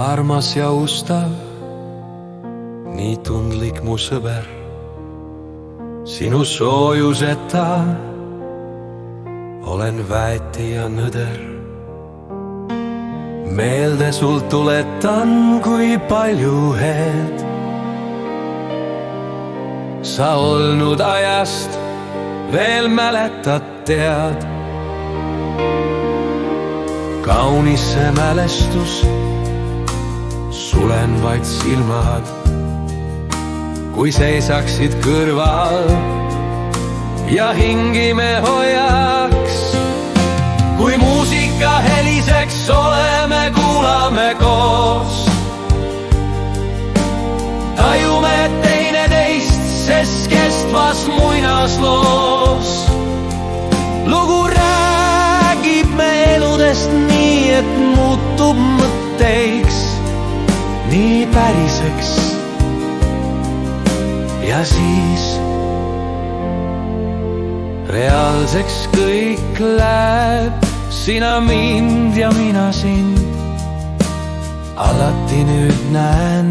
armas ja ustav, nii tundlik mu sõber, sinu soojuseta olen väeti ja nõder. Meelde sul tuletan, kui palju head sa olnud ajast veel mäletad, tead. Kaunis see mälestus, sulen vaid silmad, kui seisaksid kõrval ja hingi me hoiaks. Kui muusika heliseks oleme, kuulame koos, tajume teineteist ses kestvas muinasloos. Lugu räägib me eludest nii, et muutub mõtteiks, nii päriseks. Ja siis reaalseks kõik läheb, sina mind ja mina sind. Alati nüüd näen